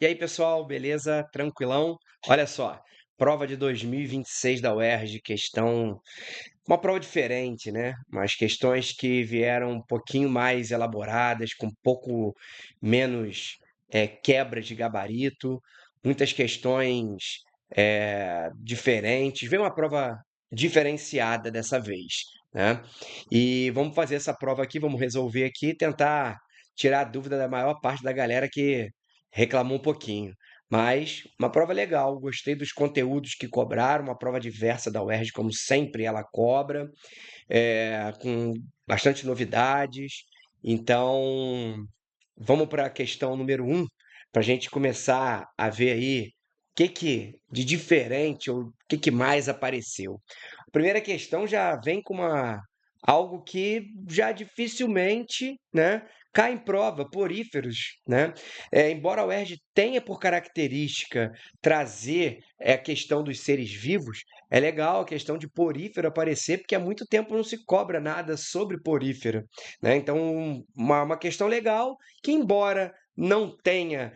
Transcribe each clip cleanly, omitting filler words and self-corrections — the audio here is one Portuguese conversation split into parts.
E aí, pessoal, beleza? Tranquilão? Olha só, prova de 2026 da UERJ, uma prova diferente, né? Mas questões que vieram um pouquinho mais elaboradas, com um pouco menos quebra de gabarito, muitas questões diferentes. Veio uma prova diferenciada dessa vez, né? E vamos fazer essa prova aqui, vamos resolver aqui, tentar tirar a dúvida da maior parte da galera que reclamou um pouquinho. Mas uma prova legal, gostei dos conteúdos que cobraram, uma prova diversa da UERJ, como sempre ela cobra, com bastante novidades. Então, vamos para a questão número um, para a gente começar a ver aí o que de diferente ou o que mais apareceu. A primeira questão já vem com algo que já dificilmente, né, cai em prova, poríferos, né? Embora a UERJ tenha por característica trazer a questão dos seres vivos, é legal a questão de porífero aparecer, porque há muito tempo não se cobra nada sobre porífero, né? Então, uma questão legal que, embora não tenha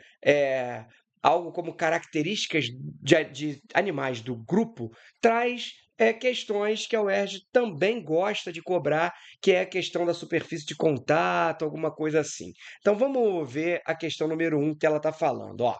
algo como características de animais do grupo, traz questões que a UERJ também gosta de cobrar, que é a questão da superfície de contato, alguma coisa assim. Então vamos ver a questão número um que ela está falando. Ó.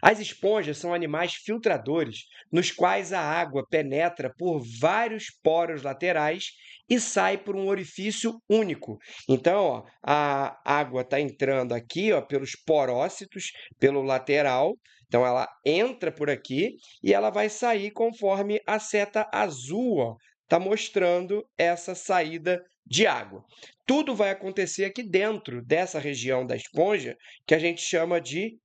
As esponjas são animais filtradores, nos quais a água penetra por vários poros laterais e sai por um orifício único. Então, ó, a água está entrando aqui, ó, pelos porócitos, pelo lateral. Então, ela entra por aqui e ela vai sair conforme a seta azul, ó, está mostrando essa saída de água. Tudo vai acontecer aqui dentro dessa região da esponja que a gente chama de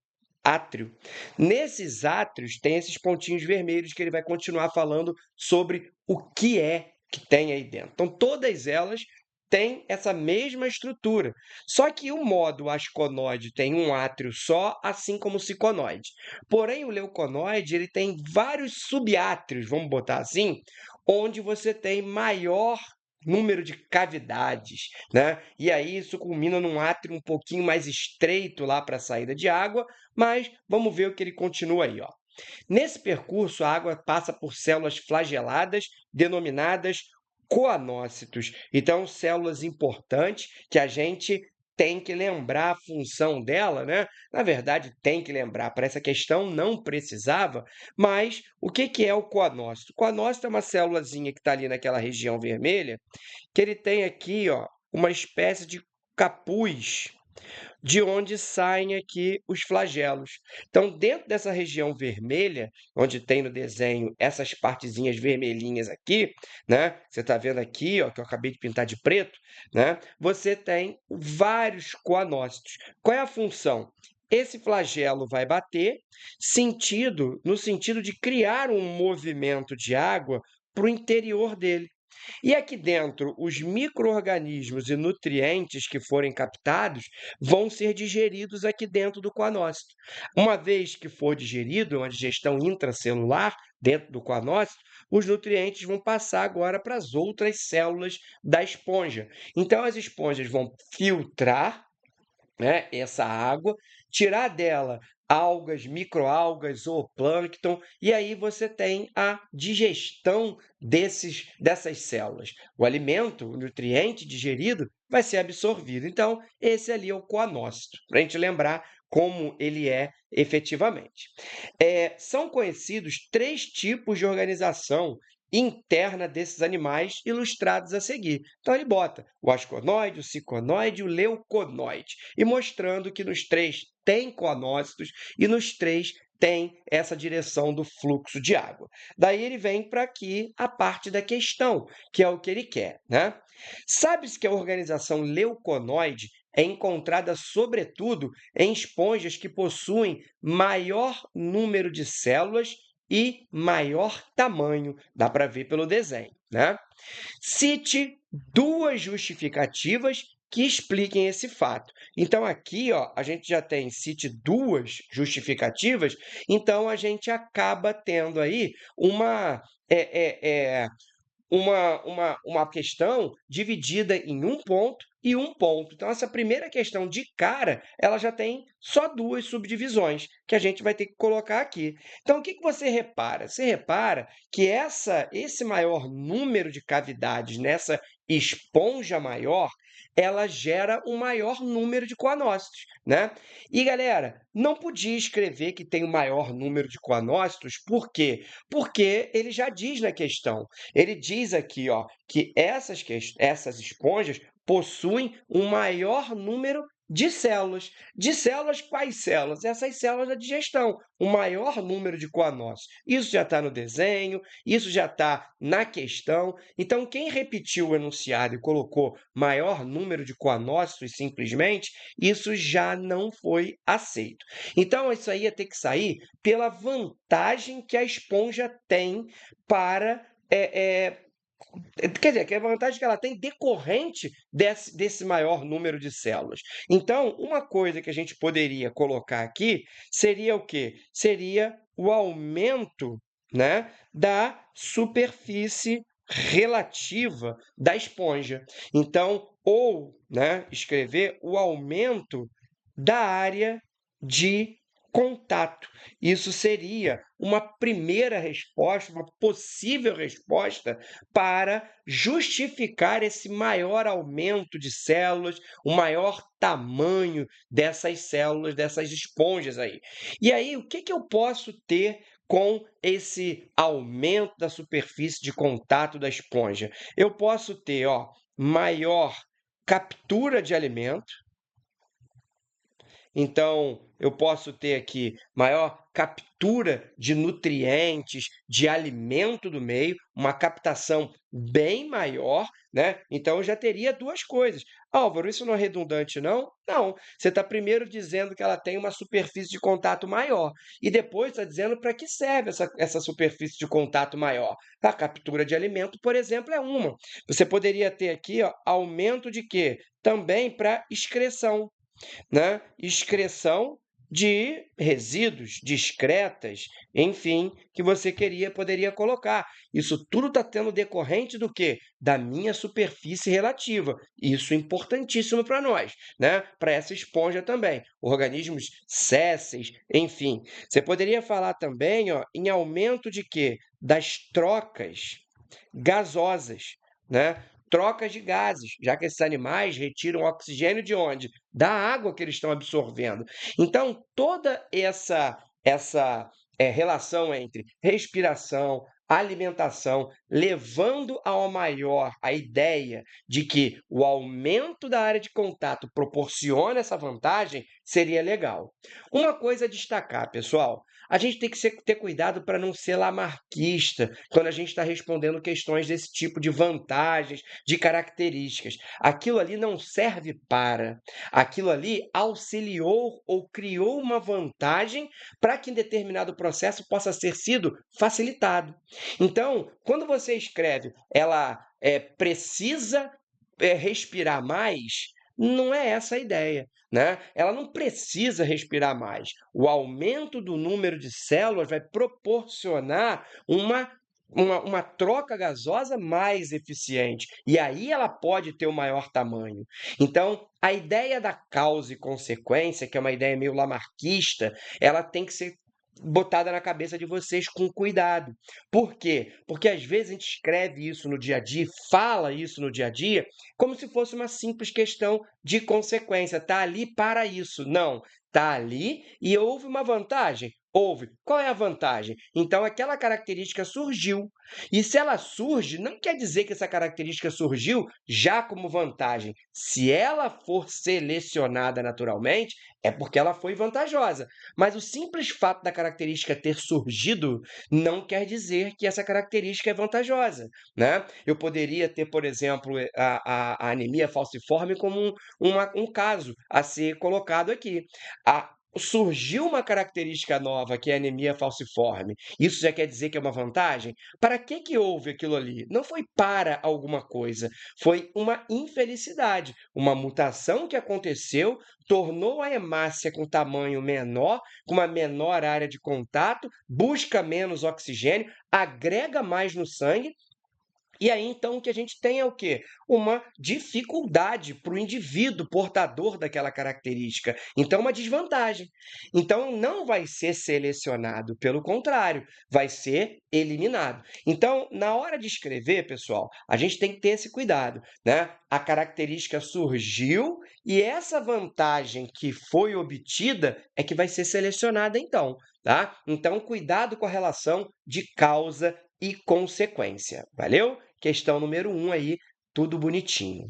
átrio. Nesses átrios tem esses pontinhos vermelhos que ele vai continuar falando sobre o que é que tem aí dentro. Então, todas elas têm essa mesma estrutura. Só que o modo asconoide tem um átrio só, assim como o ciconoide. Porém, o leuconoide ele tem vários subatríos, vamos botar assim, onde você tem maior número de cavidades, né? E aí isso culmina num átrio um pouquinho mais estreito lá para a saída de água, mas vamos ver o que ele continua aí, ó. Nesse percurso, a água passa por células flageladas, denominadas coanócitos. Então, células importantes que a gente tem que lembrar a função dela, né? Na verdade, tem que lembrar. Para essa questão não precisava, mas o que é o coanócito? O coanócito é uma célulazinha que está ali naquela região vermelha, que ele tem aqui, ó, uma espécie de capuz de onde saem aqui os flagelos. Então, dentro dessa região vermelha, onde tem no desenho essas partezinhas vermelhinhas aqui, né? Você está vendo aqui, ó, que eu acabei de pintar de preto, né? Você tem vários coanócitos. Qual é a função? Esse flagelo vai bater no sentido de criar um movimento de água para o interior dele. E aqui dentro, os micro-organismos e nutrientes que forem captados vão ser digeridos aqui dentro do coanócito. Uma vez que for digerido, uma digestão intracelular dentro do coanócito, os nutrientes vão passar agora para as outras células da esponja. Então, as esponjas vão filtrar, né, essa água, tirar dela algas, microalgas, zooplâncton, e aí você tem a digestão dessas células. O alimento, o nutriente digerido, vai ser absorvido. Então, esse ali é o coanócito, para a gente lembrar como ele é efetivamente. São conhecidos três tipos de organização interna desses animais ilustrados a seguir. Então ele bota o asconoide, o ciconoide e o leuconoide, e mostrando que nos três tem coanócitos e nos três tem essa direção do fluxo de água. Daí ele vem para aqui a parte da questão, que é o que ele quer, né? Sabe-se que a organização leuconoide é encontrada sobretudo em esponjas que possuem maior número de células e maior tamanho, dá para ver pelo desenho, né? Cite duas justificativas que expliquem esse fato. Então, aqui, ó, a gente já tem cite duas justificativas, então a gente acaba tendo aí é, é, é, uma questão dividida em um ponto e um ponto. Então, essa primeira questão de cara, ela já tem só duas subdivisões, que a gente vai ter que colocar aqui. Então, o que que você repara? Você repara que esse maior número de cavidades nessa esponja maior, ela gera um maior número de coanócitos, né? E, galera, não podia escrever que tem o maior número de coanócitos, por quê? Porque ele já diz na questão. Ele diz aqui, ó, que essas esponjas possuem um maior número de células. De células, quais células? Essas células da digestão, o maior número de coanócitos. Isso já está no desenho, isso já está na questão. Então, quem repetiu o enunciado e colocou maior número de coanócitos simplesmente, isso já não foi aceito. Então, isso aí ia ter que sair pela vantagem que a esponja tem para quer dizer, que é a vantagem que ela tem decorrente desse maior número de células. Então, uma coisa que a gente poderia colocar aqui seria o quê? Seria o aumento, né, da superfície relativa da esponja. Então, ou, né, escrever o aumento da área de contato. Isso seria uma primeira resposta, uma possível resposta para justificar esse maior aumento de células, o maior tamanho dessas células, dessas esponjas aí. E aí, o que que eu posso ter com esse aumento da superfície de contato da esponja? Eu posso ter, ó, maior captura de alimento. Então, eu posso ter aqui maior captura de nutrientes, de alimento do meio, uma captação bem maior, né? Então, eu já teria duas coisas. Álvaro, isso não é redundante, não? Não. Você está primeiro dizendo que ela tem uma superfície de contato maior, e depois está dizendo para que serve essa superfície de contato maior. A captura de alimento, por exemplo, é uma. Você poderia ter aqui, ó, aumento de quê? Também para excreção, né? Excreção de resíduos, de excretas, enfim, que você poderia colocar. Isso tudo está tendo decorrente do quê? Da minha superfície relativa. Isso é importantíssimo para nós, né? Para essa esponja também. Organismos sésseis, enfim. Você poderia falar também, ó, em aumento de quê? Das trocas gasosas, né? Trocas de gases, já que esses animais retiram oxigênio de onde? Da água que eles estão absorvendo. Então, toda essa relação entre respiração, alimentação, levando ao maior a ideia de que o aumento da área de contato proporciona essa vantagem, seria legal. Uma coisa a destacar, pessoal, a gente tem que ter cuidado para não ser lamarquista quando a gente está respondendo questões desse tipo de vantagens, de características. Aquilo ali não serve para. Aquilo ali auxiliou ou criou uma vantagem para que em determinado processo possa ser sido facilitado. Então, quando você escreve, ela precisa respirar mais, não é essa a ideia, né? Ela não precisa respirar mais. O aumento do número de células vai proporcionar uma troca gasosa mais eficiente. E aí ela pode ter o maior tamanho. Então, a ideia da causa e consequência, que é uma ideia meio lamarquista, ela tem que ser botada na cabeça de vocês com cuidado. Por quê? Porque às vezes a gente escreve isso no dia a dia, fala isso no dia a dia, como se fosse uma simples questão de consequência. Está ali para isso. Não, está ali e houve uma vantagem. Houve. Qual é a vantagem? Então, aquela característica surgiu. E se ela surge, não quer dizer que essa característica surgiu já como vantagem. Se ela for selecionada naturalmente, é porque ela foi vantajosa. Mas o simples fato da característica ter surgido não quer dizer que essa característica é vantajosa, né? Eu poderia ter, por exemplo, a anemia falciforme como um caso a ser colocado aqui. Surgiu uma característica nova, que é a anemia falciforme. Isso já quer dizer que é uma vantagem? Para que houve aquilo ali? Não foi para alguma coisa, foi uma infelicidade. Uma mutação que aconteceu tornou a hemácia com tamanho menor, com uma menor área de contato, busca menos oxigênio, agrega mais no sangue E aí, então, o que a gente tem é o quê? Uma dificuldade para o indivíduo portador daquela característica. Então, uma desvantagem. Então, não vai ser selecionado, pelo contrário, vai ser eliminado. Então, na hora de escrever, pessoal, a gente tem que ter esse cuidado, né? A característica surgiu e essa vantagem que foi obtida é que vai ser selecionada, então, tá? Então, cuidado com a relação de causa e consequência. Valeu? Questão número 1 aí, tudo bonitinho.